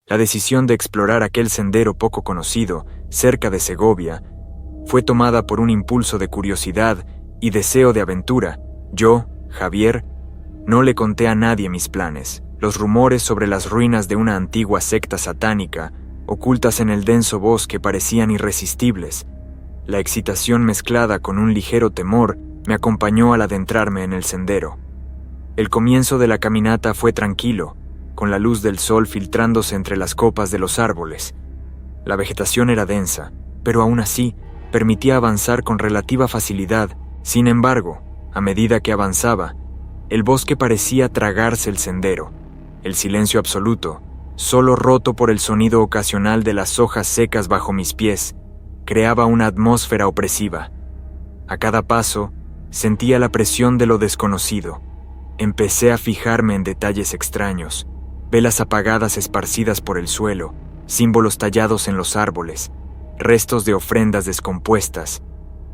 La decisión de explorar aquel sendero poco conocido, cerca de Segovia, fue tomada por un impulso de curiosidad y deseo de aventura. Yo, Javier, no le conté a nadie mis planes. Los rumores sobre las ruinas de una antigua secta satánica, ocultas en el denso bosque, parecían irresistibles. La excitación mezclada con un ligero temor me acompañó al adentrarme en el sendero. El comienzo de la caminata fue tranquilo, con la luz del sol filtrándose entre las copas de los árboles. La vegetación era densa, pero aún así permitía avanzar con relativa facilidad. Sin embargo, a medida que avanzaba, el bosque parecía tragarse el sendero. El silencio absoluto, solo roto por el sonido ocasional de las hojas secas bajo mis pies, creaba una atmósfera opresiva. A cada paso, sentía la presión de lo desconocido. Empecé a fijarme en detalles extraños, velas apagadas esparcidas por el suelo, símbolos tallados en los árboles, restos de ofrendas descompuestas.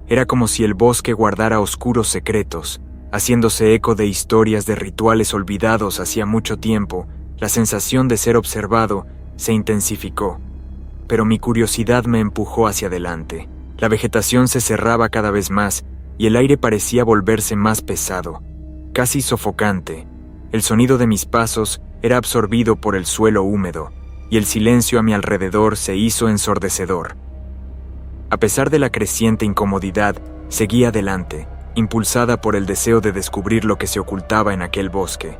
Era como si el bosque guardara oscuros secretos, haciéndose eco de historias de rituales olvidados hacía mucho tiempo. La sensación de ser observado se intensificó, pero mi curiosidad me empujó hacia adelante. La vegetación se cerraba cada vez más y el aire parecía volverse más pesado, casi sofocante. El sonido de mis pasos era absorbido por el suelo húmedo y el silencio a mi alrededor se hizo ensordecedor. A pesar de la creciente incomodidad, seguí adelante, impulsada por el deseo de descubrir lo que se ocultaba en aquel bosque.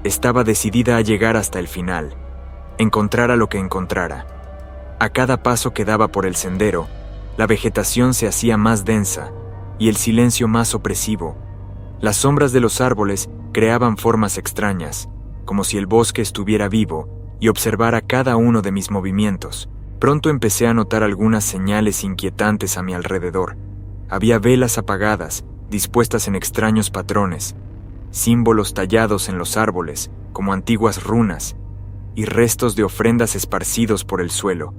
Estaba decidida a llegar hasta el final, encontrara lo que encontrara. A cada paso que daba por el sendero, la vegetación se hacía más densa y el silencio más opresivo. Las sombras de los árboles creaban formas extrañas, como si el bosque estuviera vivo y observara cada uno de mis movimientos. Pronto empecé a notar algunas señales inquietantes a mi alrededor. Había velas apagadas, dispuestas en extraños patrones, símbolos tallados en los árboles, como antiguas runas, y restos de ofrendas esparcidos por el suelo.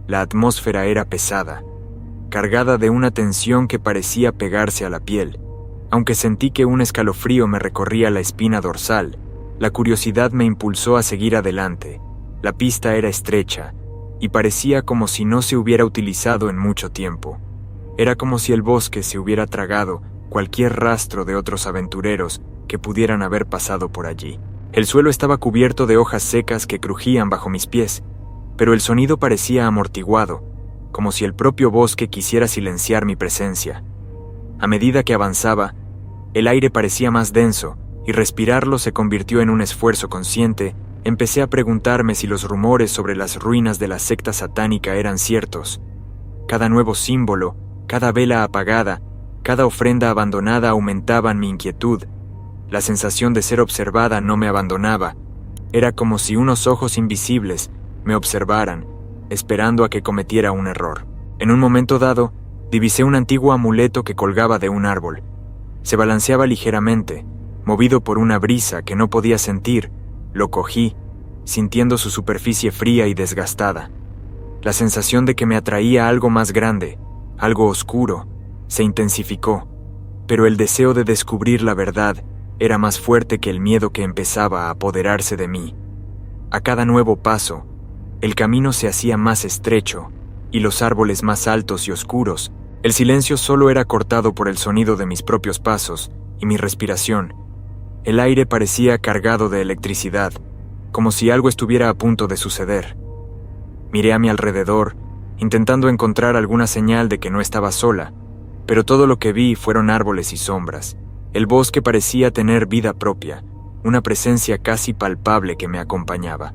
La atmósfera era pesada, cargada de una tensión que parecía pegarse a la piel. Aunque sentí que un escalofrío me recorría la espina dorsal, la curiosidad me impulsó a seguir adelante. La pista era estrecha, y parecía como si no se hubiera utilizado en mucho tiempo. Era como si el bosque se hubiera tragado cualquier rastro de otros aventureros que pudieran haber pasado por allí. El suelo estaba cubierto de hojas secas que crujían bajo mis pies, pero el sonido parecía amortiguado, como si el propio bosque quisiera silenciar mi presencia. A medida que avanzaba, el aire parecía más denso, y respirarlo se convirtió en un esfuerzo consciente. Empecé a preguntarme si los rumores sobre las ruinas de la secta satánica eran ciertos. Cada nuevo símbolo, cada vela apagada, cada ofrenda abandonada aumentaban mi inquietud. La sensación de ser observada no me abandonaba. Era como si unos ojos invisibles me observaran, esperando a que cometiera un error. En un momento dado, divisé un antiguo amuleto que colgaba de un árbol. Se balanceaba ligeramente, movido por una brisa que no podía sentir. Lo cogí, sintiendo su superficie fría y desgastada. La sensación de que me atraía algo más grande, algo oscuro, se intensificó, pero el deseo de descubrir la verdad era más fuerte que el miedo que empezaba a apoderarse de mí. A cada nuevo paso, el camino se hacía más estrecho y los árboles más altos y oscuros. El silencio solo era cortado por el sonido de mis propios pasos y mi respiración. El aire parecía cargado de electricidad, como si algo estuviera a punto de suceder. Miré a mi alrededor, intentando encontrar alguna señal de que no estaba sola, pero todo lo que vi fueron árboles y sombras. El bosque parecía tener vida propia, una presencia casi palpable que me acompañaba.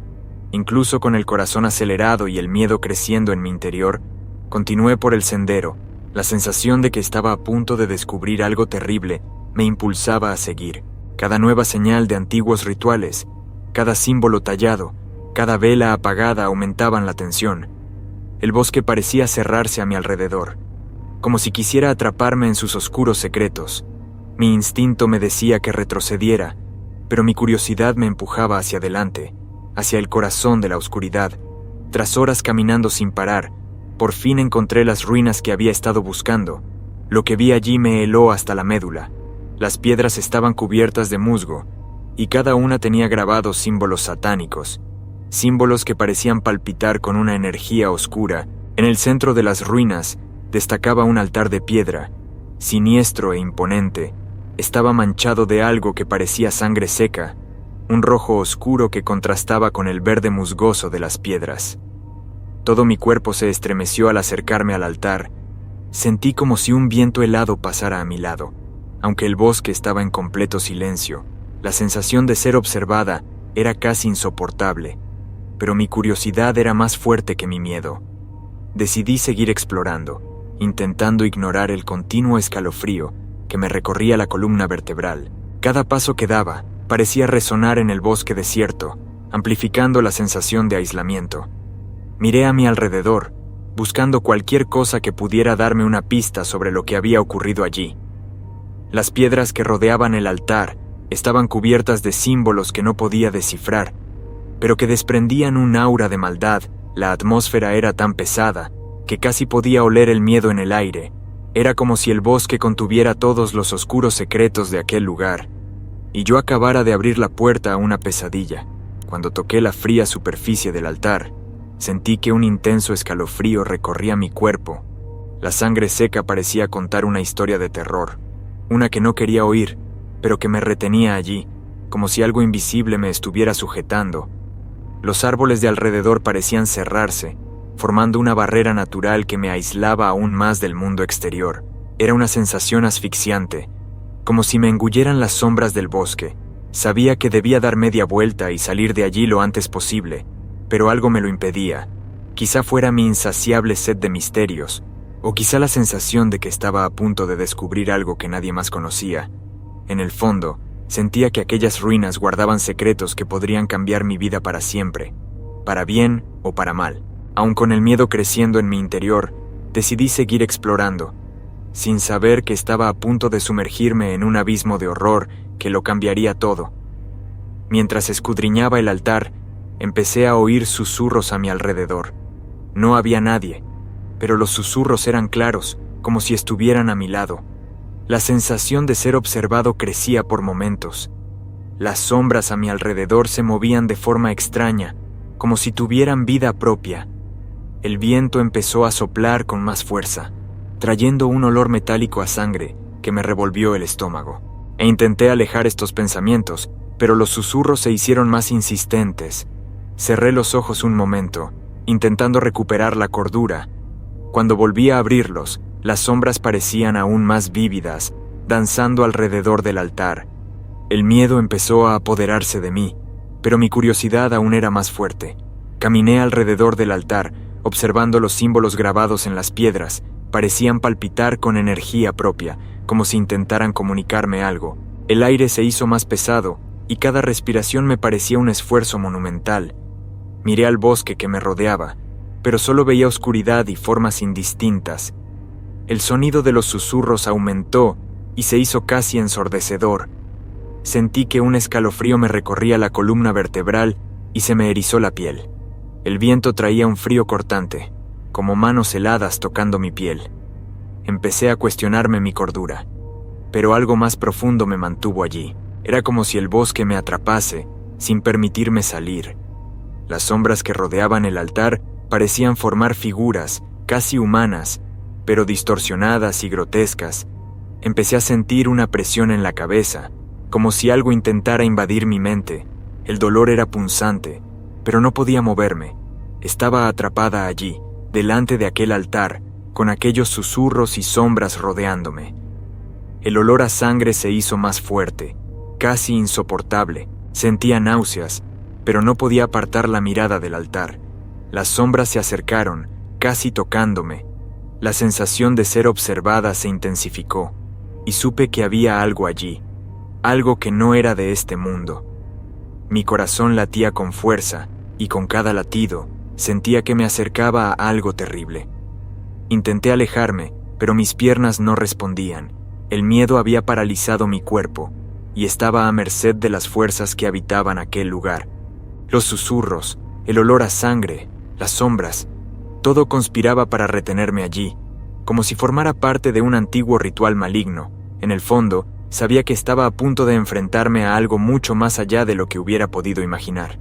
Incluso con el corazón acelerado y el miedo creciendo en mi interior, continué por el sendero. La sensación de que estaba a punto de descubrir algo terrible me impulsaba a seguir. Cada nueva señal de antiguos rituales, cada símbolo tallado, cada vela apagada aumentaban la tensión. El bosque parecía cerrarse a mi alrededor, como si quisiera atraparme en sus oscuros secretos. Mi instinto me decía que retrocediera, pero mi curiosidad me empujaba hacia adelante, hacia el corazón de la oscuridad. Tras horas caminando sin parar, por fin encontré las ruinas que había estado buscando. Lo que vi allí me heló hasta la médula. Las piedras estaban cubiertas de musgo, y cada una tenía grabados símbolos satánicos. símbolos que parecían palpitar con una energía oscura. En el centro de las ruinas destacaba un altar de piedra, siniestro e imponente. Estaba manchado de algo que parecía sangre seca, un rojo oscuro que contrastaba con el verde musgoso de las piedras. Todo mi cuerpo se estremeció al acercarme al altar. Sentí como si un viento helado pasara a mi lado. Aunque el bosque estaba en completo silencio, la sensación de ser observada era casi insoportable, pero mi curiosidad era más fuerte que mi miedo. Decidí seguir explorando, intentando ignorar el continuo escalofrío que me recorría la columna vertebral. Cada paso que daba parecía resonar en el bosque desierto, amplificando la sensación de aislamiento. Miré a mi alrededor, buscando cualquier cosa que pudiera darme una pista sobre lo que había ocurrido allí. Las piedras que rodeaban el altar estaban cubiertas de símbolos que no podía descifrar, pero que desprendían un aura de maldad. La atmósfera era tan pesada que casi podía oler el miedo en el aire. Era como si el bosque contuviera todos los oscuros secretos de aquel lugar, y yo acabara de abrir la puerta a una pesadilla. Cuando toqué la fría superficie del altar, sentí que un intenso escalofrío recorría mi cuerpo. La sangre seca parecía contar una historia de terror, una que no quería oír, pero que me retenía allí, como si algo invisible me estuviera sujetando. Los árboles de alrededor parecían cerrarse, formando una barrera natural que me aislaba aún más del mundo exterior. Era una sensación asfixiante, como si me engulleran las sombras del bosque. Sabía que debía dar media vuelta y salir de allí lo antes posible, pero algo me lo impedía. Quizá fuera mi insaciable sed de misterios, o quizá la sensación de que estaba a punto de descubrir algo que nadie más conocía. En el fondo, sentía que aquellas ruinas guardaban secretos que podrían cambiar mi vida para siempre, para bien o para mal. Aun con el miedo creciendo en mi interior, decidí seguir explorando, sin saber que estaba a punto de sumergirme en un abismo de horror que lo cambiaría todo. Mientras escudriñaba el altar, empecé a oír susurros a mi alrededor. No había nadie, pero los susurros eran claros, como si estuvieran a mi lado. La sensación de ser observado crecía por momentos. Las sombras a mi alrededor se movían de forma extraña, como si tuvieran vida propia. El viento empezó a soplar con más fuerza, trayendo un olor metálico a sangre que me revolvió el estómago. Intenté alejar estos pensamientos, pero los susurros se hicieron más insistentes. Cerré los ojos un momento, intentando recuperar la cordura. Cuando volví a abrirlos, las sombras parecían aún más vívidas, danzando alrededor del altar. El miedo empezó a apoderarse de mí, pero mi curiosidad aún era más fuerte. Caminé alrededor del altar, observando los símbolos grabados en las piedras. Parecían palpitar con energía propia, como si intentaran comunicarme algo. El aire se hizo más pesado, y cada respiración me parecía un esfuerzo monumental. Miré al bosque que me rodeaba, pero solo veía oscuridad y formas indistintas. El sonido de los susurros aumentó y se hizo casi ensordecedor. Sentí que un escalofrío me recorría la columna vertebral y se me erizó la piel. El viento traía un frío cortante, como manos heladas tocando mi piel. Empecé a cuestionarme mi cordura, pero algo más profundo me mantuvo allí. Era como si el bosque me atrapase, sin permitirme salir. Las sombras que rodeaban el altar parecían formar figuras, casi humanas, pero distorsionadas y grotescas. Empecé a sentir una presión en la cabeza, como si algo intentara invadir mi mente. El dolor era punzante, pero no podía moverme. Estaba atrapada allí, delante de aquel altar, con aquellos susurros y sombras rodeándome. El olor a sangre se hizo más fuerte, casi insoportable. Sentía náuseas, pero no podía apartar la mirada del altar. Las sombras se acercaron, casi tocándome. La sensación de ser observada se intensificó, y supe que había algo allí, algo que no era de este mundo. Mi corazón latía con fuerza, y con cada latido, sentía que me acercaba a algo terrible. Intenté alejarme, pero mis piernas no respondían. El miedo había paralizado mi cuerpo, y estaba a merced de las fuerzas que habitaban aquel lugar. Los susurros, el olor a sangre, las sombras, todo conspiraba para retenerme allí, como si formara parte de un antiguo ritual maligno. En el fondo, sabía que estaba a punto de enfrentarme a algo mucho más allá de lo que hubiera podido imaginar.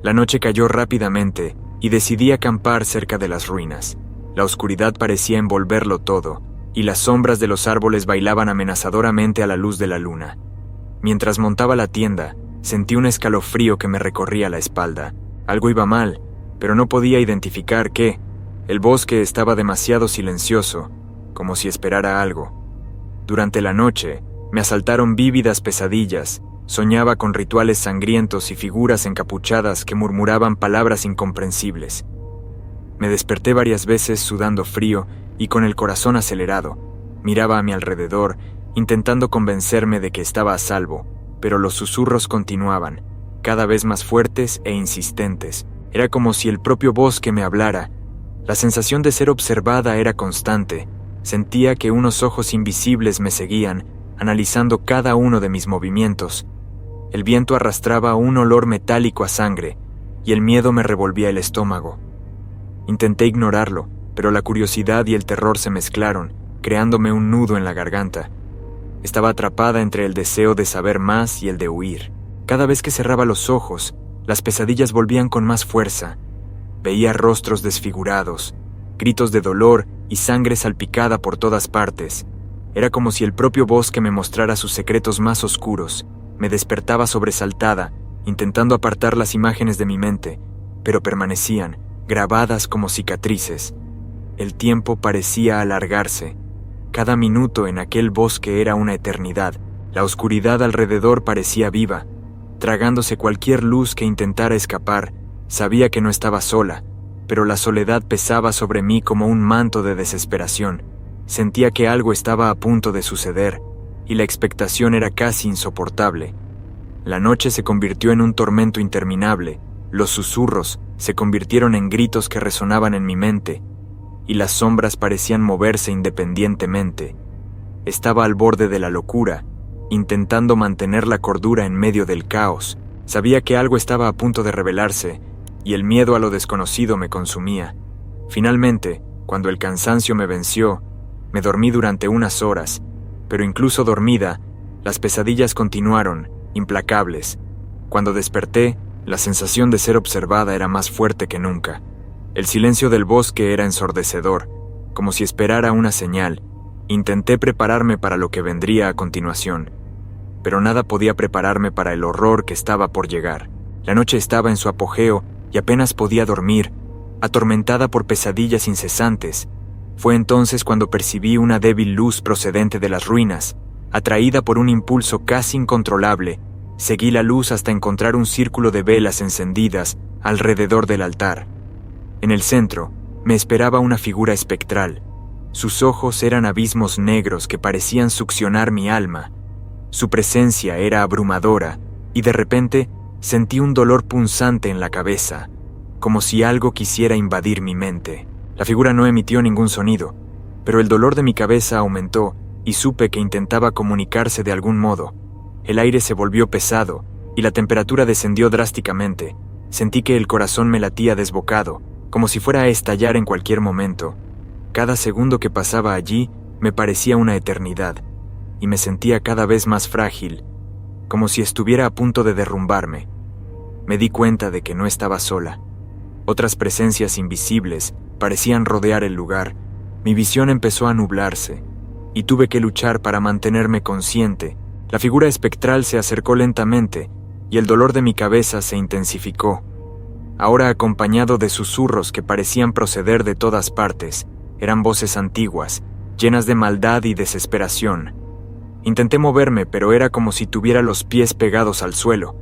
La noche cayó rápidamente y decidí acampar cerca de las ruinas. La oscuridad parecía envolverlo todo, y las sombras de los árboles bailaban amenazadoramente a la luz de la luna. Mientras montaba la tienda, sentí un escalofrío que me recorría la espalda. Algo iba mal, pero no podía identificar qué. El bosque estaba demasiado silencioso, como si esperara algo. Durante la noche, me asaltaron vívidas pesadillas. Soñaba con rituales sangrientos y figuras encapuchadas que murmuraban palabras incomprensibles. Me desperté varias veces sudando frío y con el corazón acelerado. Miraba a mi alrededor, intentando convencerme de que estaba a salvo, pero los susurros continuaban, cada vez más fuertes e insistentes. Era como si el propio bosque me hablara. La sensación de ser observada era constante. Sentía que unos ojos invisibles me seguían, analizando cada uno de mis movimientos. El viento arrastraba un olor metálico a sangre, y el miedo me revolvía el estómago. Intenté ignorarlo, pero la curiosidad y el terror se mezclaron, creándome un nudo en la garganta. Estaba atrapada entre el deseo de saber más y el de huir. Cada vez que cerraba los ojos, las pesadillas volvían con más fuerza. Veía rostros desfigurados, gritos de dolor y sangre salpicada por todas partes. Era como si el propio bosque me mostrara sus secretos más oscuros. Me despertaba sobresaltada, intentando apartar las imágenes de mi mente, pero permanecían, grabadas como cicatrices. El tiempo parecía alargarse. Cada minuto en aquel bosque era una eternidad. La oscuridad alrededor parecía viva, tragándose cualquier luz que intentara escapar. Sabía que no estaba sola, pero la soledad pesaba sobre mí como un manto de desesperación. Sentía que algo estaba a punto de suceder, y la expectación era casi insoportable. La noche se convirtió en un tormento interminable, los susurros se convirtieron en gritos que resonaban en mi mente, y las sombras parecían moverse independientemente. Estaba al borde de la locura, intentando mantener la cordura en medio del caos. Sabía que algo estaba a punto de revelarse, y el miedo a lo desconocido me consumía. Finalmente, cuando el cansancio me venció, me dormí durante unas horas, pero incluso dormida, las pesadillas continuaron, implacables. Cuando desperté, la sensación de ser observada era más fuerte que nunca. El silencio del bosque era ensordecedor, como si esperara una señal. Intenté prepararme para lo que vendría a continuación, pero nada podía prepararme para el horror que estaba por llegar. La noche estaba en su apogeo y apenas podía dormir, atormentada por pesadillas incesantes. Fue entonces cuando percibí una débil luz procedente de las ruinas. Atraída por un impulso casi incontrolable, seguí la luz hasta encontrar un círculo de velas encendidas alrededor del altar. En el centro, me esperaba una figura espectral. Sus ojos eran abismos negros que parecían succionar mi alma. Su presencia era abrumadora, y de repente sentí un dolor punzante en la cabeza, como si algo quisiera invadir mi mente. La figura no emitió ningún sonido, pero el dolor de mi cabeza aumentó y supe que intentaba comunicarse de algún modo. El aire se volvió pesado y la temperatura descendió drásticamente. Sentí que el corazón me latía desbocado, como si fuera a estallar en cualquier momento. Cada segundo que pasaba allí me parecía una eternidad, y me sentía cada vez más frágil, como si estuviera a punto de derrumbarme. Me di cuenta de que no estaba sola. Otras presencias invisibles parecían rodear el lugar. Mi visión empezó a nublarse, y tuve que luchar para mantenerme consciente. La figura espectral se acercó lentamente, y el dolor de mi cabeza se intensificó. Ahora acompañado de susurros que parecían proceder de todas partes. Eran voces antiguas, llenas de maldad y desesperación. Intenté moverme, pero era como si tuviera los pies pegados al suelo.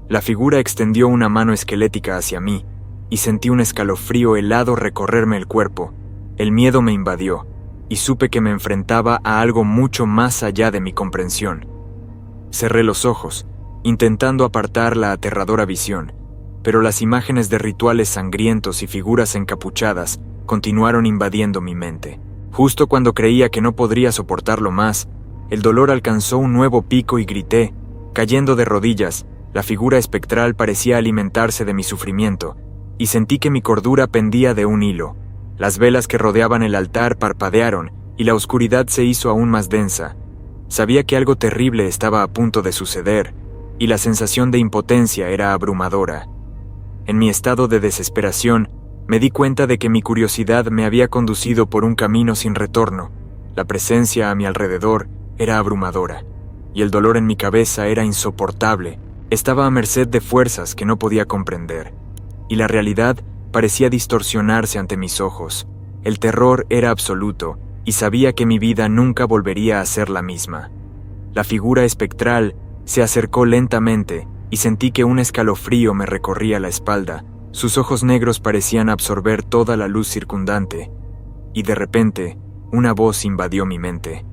La figura extendió una mano esquelética hacia mí, y sentí un escalofrío helado recorrerme el cuerpo. El miedo me invadió, y supe que me enfrentaba a algo mucho más allá de mi comprensión. Cerré los ojos, intentando apartar la aterradora visión, pero las imágenes de rituales sangrientos y figuras encapuchadas continuaron invadiendo mi mente. Justo cuando creía que no podría soportarlo más, el dolor alcanzó un nuevo pico y grité. Cayendo de rodillas, la figura espectral parecía alimentarse de mi sufrimiento, y sentí que mi cordura pendía de un hilo. Las velas que rodeaban el altar parpadearon, y la oscuridad se hizo aún más densa. Sabía que algo terrible estaba a punto de suceder, y la sensación de impotencia era abrumadora. En mi estado de desesperación, me di cuenta de que mi curiosidad me había conducido por un camino sin retorno. La presencia a mi alrededor era abrumadora, y el dolor en mi cabeza era insoportable. Estaba a merced de fuerzas que no podía comprender, y la realidad parecía distorsionarse ante mis ojos. El terror era absoluto, y sabía que mi vida nunca volvería a ser la misma. La figura espectral se acercó lentamente, y sentí que un escalofrío me recorría la espalda. Sus ojos negros parecían absorber toda la luz circundante, y de repente, una voz invadió mi mente.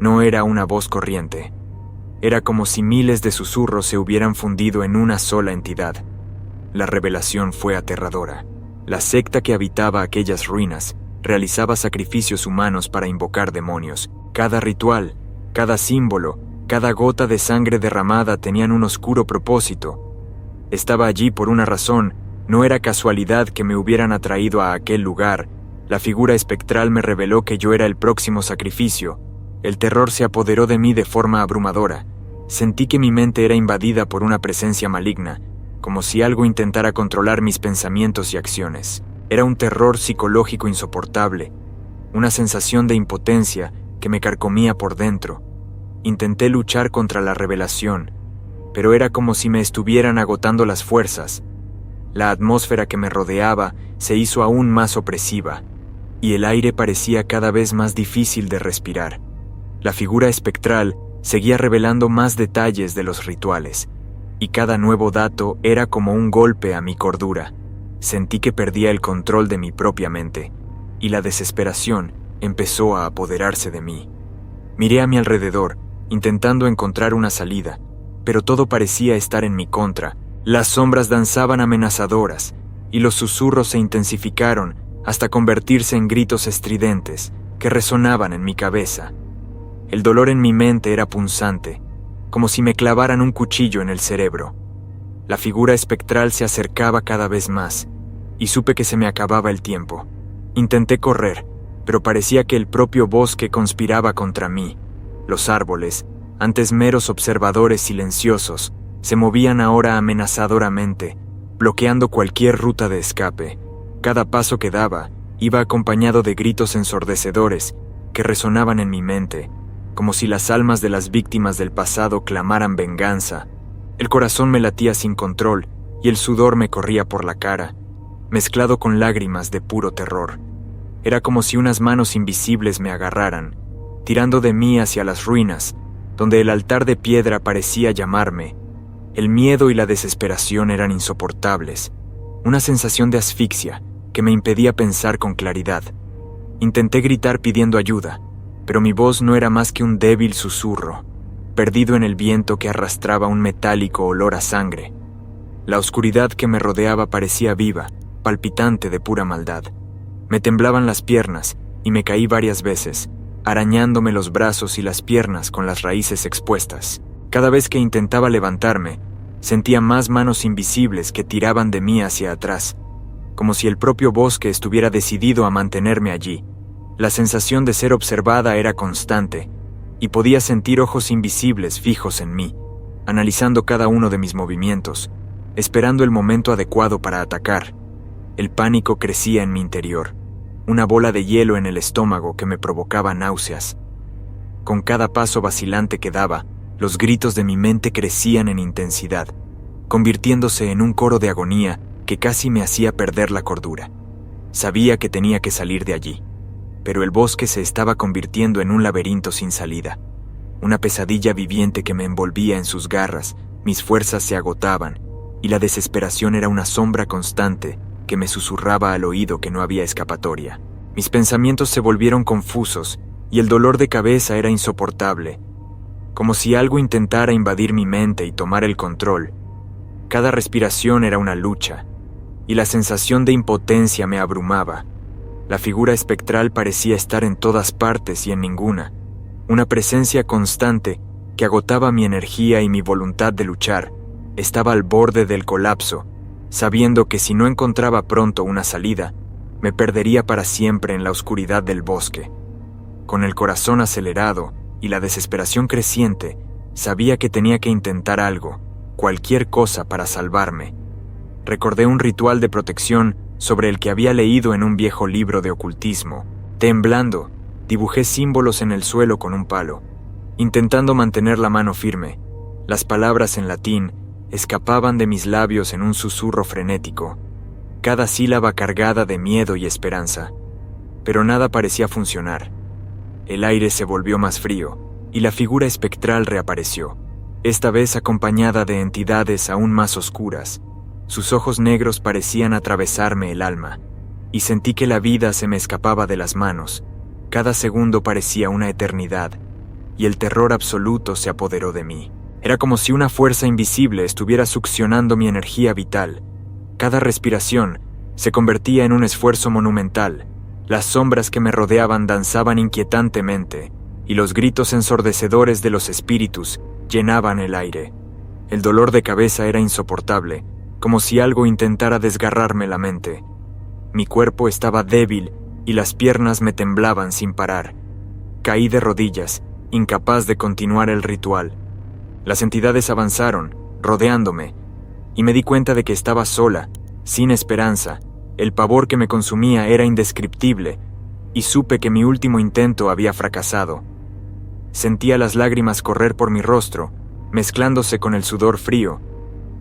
No era una voz corriente. Era como si miles de susurros se hubieran fundido en una sola entidad. La revelación fue aterradora. La secta que habitaba aquellas ruinas realizaba sacrificios humanos para invocar demonios. Cada ritual, cada símbolo, cada gota de sangre derramada tenían un oscuro propósito. Estaba allí por una razón. No era casualidad que me hubieran atraído a aquel lugar. La figura espectral me reveló que yo era el próximo sacrificio. El terror se apoderó de mí de forma abrumadora. Sentí que mi mente era invadida por una presencia maligna, como si algo intentara controlar mis pensamientos y acciones. Era un terror psicológico insoportable, una sensación de impotencia que me carcomía por dentro. Intenté luchar contra la revelación, pero era como si me estuvieran agotando las fuerzas. La atmósfera que me rodeaba se hizo aún más opresiva, y el aire parecía cada vez más difícil de respirar. La figura espectral seguía revelando más detalles de los rituales, y cada nuevo dato era como un golpe a mi cordura. Sentí que perdía el control de mi propia mente, y la desesperación empezó a apoderarse de mí. Miré a mi alrededor, intentando encontrar una salida, pero todo parecía estar en mi contra. Las sombras danzaban amenazadoras, y los susurros se intensificaron hasta convertirse en gritos estridentes que resonaban en mi cabeza. El dolor en mi mente era punzante, como si me clavaran un cuchillo en el cerebro. La figura espectral se acercaba cada vez más, y supe que se me acababa el tiempo. Intenté correr, pero parecía que el propio bosque conspiraba contra mí. Los árboles, antes meros observadores silenciosos, se movían ahora amenazadoramente, bloqueando cualquier ruta de escape. Cada paso que daba iba acompañado de gritos ensordecedores que resonaban en mi mente, como si las almas de las víctimas del pasado clamaran venganza. El corazón me latía sin control y el sudor me corría por la cara, mezclado con lágrimas de puro terror. Era como si unas manos invisibles me agarraran, tirando de mí hacia las ruinas, donde el altar de piedra parecía llamarme. El miedo y la desesperación eran insoportables, una sensación de asfixia que me impedía pensar con claridad. Intenté gritar pidiendo ayuda, pero mi voz no era más que un débil susurro, perdido en el viento que arrastraba un metálico olor a sangre. La oscuridad que me rodeaba parecía viva, palpitante de pura maldad. Me temblaban las piernas y me caí varias veces, arañándome los brazos y las piernas con las raíces expuestas. Cada vez que intentaba levantarme, sentía más manos invisibles que tiraban de mí hacia atrás, como si el propio bosque estuviera decidido a mantenerme allí. La sensación de ser observada era constante, y podía sentir ojos invisibles fijos en mí, analizando cada uno de mis movimientos, esperando el momento adecuado para atacar. El pánico crecía en mi interior, una bola de hielo en el estómago que me provocaba náuseas. Con cada paso vacilante que daba, los gritos de mi mente crecían en intensidad, convirtiéndose en un coro de agonía que casi me hacía perder la cordura. Sabía que tenía que salir de allí, pero el bosque se estaba convirtiendo en un laberinto sin salida, una pesadilla viviente que me envolvía en sus garras. Mis fuerzas se agotaban, y la desesperación era una sombra constante que me susurraba al oído que no había escapatoria. Mis pensamientos se volvieron confusos, y el dolor de cabeza era insoportable, como si algo intentara invadir mi mente y tomar el control. Cada respiración era una lucha, y la sensación de impotencia me abrumaba. La figura espectral parecía estar en todas partes y en ninguna, una presencia constante que agotaba mi energía y mi voluntad de luchar. Estaba al borde del colapso, sabiendo que si no encontraba pronto una salida, me perdería para siempre en la oscuridad del bosque. Con el corazón acelerado y la desesperación creciente, sabía que tenía que intentar algo, cualquier cosa para salvarme. recordé un ritual de protección sobre el que había leído en un viejo libro de ocultismo. Temblando, dibujé símbolos en el suelo con un palo, intentando mantener la mano firme. Las palabras en latín escapaban de mis labios en un susurro frenético, cada sílaba cargada de miedo y esperanza. Pero nada parecía funcionar. El aire se volvió más frío y la figura espectral reapareció, esta vez acompañada de entidades aún más oscuras. Sus ojos negros parecían atravesarme el alma, y sentí que la vida se me escapaba de las manos. Cada segundo parecía una eternidad, y el terror absoluto se apoderó de mí. Era como si una fuerza invisible estuviera succionando mi energía vital. Cada respiración se convertía en un esfuerzo monumental. Las sombras que me rodeaban danzaban inquietantemente, y los gritos ensordecedores de los espíritus llenaban el aire. El dolor de cabeza era insoportable, como si algo intentara desgarrarme la mente. Mi cuerpo estaba débil y las piernas me temblaban sin parar. Caí de rodillas, incapaz de continuar el ritual. Las entidades avanzaron, rodeándome, y me di cuenta de que estaba sola, sin esperanza. El pavor que me consumía era indescriptible, y supe que mi último intento había fracasado. Sentía las lágrimas correr por mi rostro, mezclándose con el sudor frío.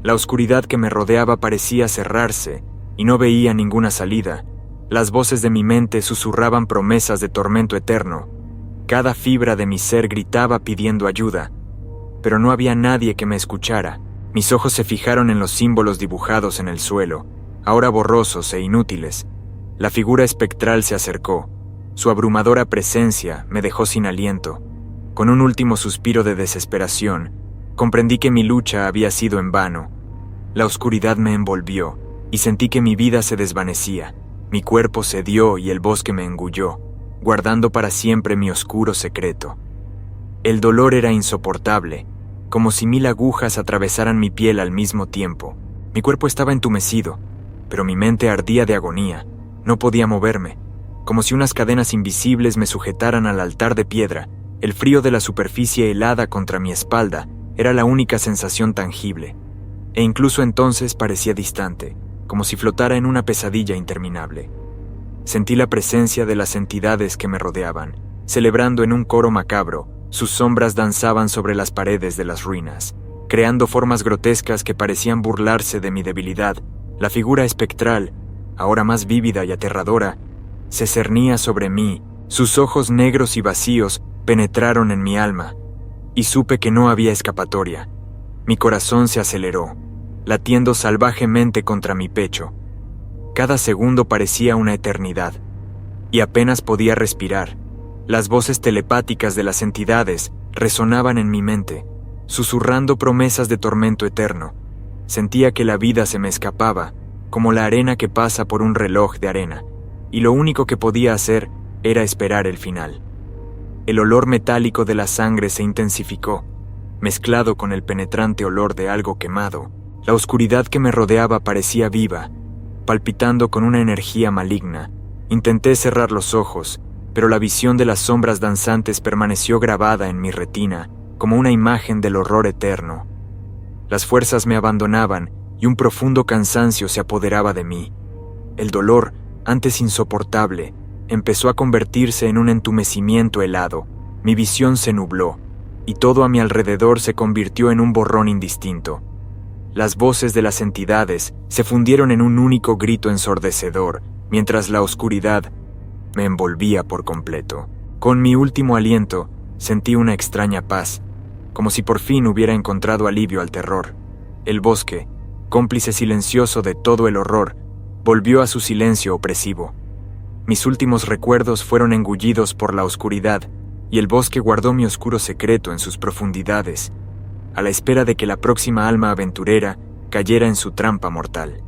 La oscuridad que me rodeaba parecía cerrarse, y no veía ninguna salida. Las voces de mi mente susurraban promesas de tormento eterno. Cada fibra de mi ser gritaba pidiendo ayuda, pero no había nadie que me escuchara. Mis ojos se fijaron en los símbolos dibujados en el suelo, ahora borrosos e inútiles. La figura espectral se acercó. Su abrumadora presencia me dejó sin aliento. Con un último suspiro de desesperación, comprendí que mi lucha había sido en vano. La oscuridad me envolvió, y sentí que mi vida se desvanecía. Mi cuerpo cedió y el bosque me engulló, guardando para siempre mi oscuro secreto. El dolor era insoportable, como si 1000 agujas atravesaran mi piel al mismo tiempo. Mi cuerpo estaba entumecido, pero mi mente ardía de agonía. No podía moverme, como si unas cadenas invisibles me sujetaran al altar de piedra. El frío de la superficie helada contra mi espalda era la única sensación tangible, e incluso entonces parecía distante, como si flotara en una pesadilla interminable. Sentí la presencia de las entidades que me rodeaban, celebrando en un coro macabro. Sus sombras danzaban sobre las paredes de las ruinas, creando formas grotescas que parecían burlarse de mi debilidad. La figura espectral, ahora más vívida y aterradora, se cernía sobre mí. Sus ojos negros y vacíos penetraron en mi alma, y supe que no había escapatoria. Mi corazón se aceleró, latiendo salvajemente contra mi pecho. Cada segundo parecía una eternidad, y apenas podía respirar. Las voces telepáticas de las entidades resonaban en mi mente, susurrando promesas de tormento eterno. Sentía que la vida se me escapaba, como la arena que pasa por un reloj de arena, y lo único que podía hacer era esperar el final. El olor metálico de la sangre se intensificó, mezclado con el penetrante olor de algo quemado. La oscuridad que me rodeaba parecía viva, palpitando con una energía maligna. Intenté cerrar los ojos, pero la visión de las sombras danzantes permaneció grabada en mi retina, como una imagen del horror eterno. Las fuerzas me abandonaban y un profundo cansancio se apoderaba de mí. El dolor, antes insoportable, empezó a convertirse en un entumecimiento helado. Mi visión se nubló, y todo a mi alrededor se convirtió en un borrón indistinto. Las voces de las entidades se fundieron en un único grito ensordecedor, mientras la oscuridad me envolvía por completo. Con mi último aliento, sentí una extraña paz, como si por fin hubiera encontrado alivio al terror. El bosque, cómplice silencioso de todo el horror, volvió a su silencio opresivo. Mis últimos recuerdos fueron engullidos por la oscuridad, y el bosque guardó mi oscuro secreto en sus profundidades, a la espera de que la próxima alma aventurera cayera en su trampa mortal.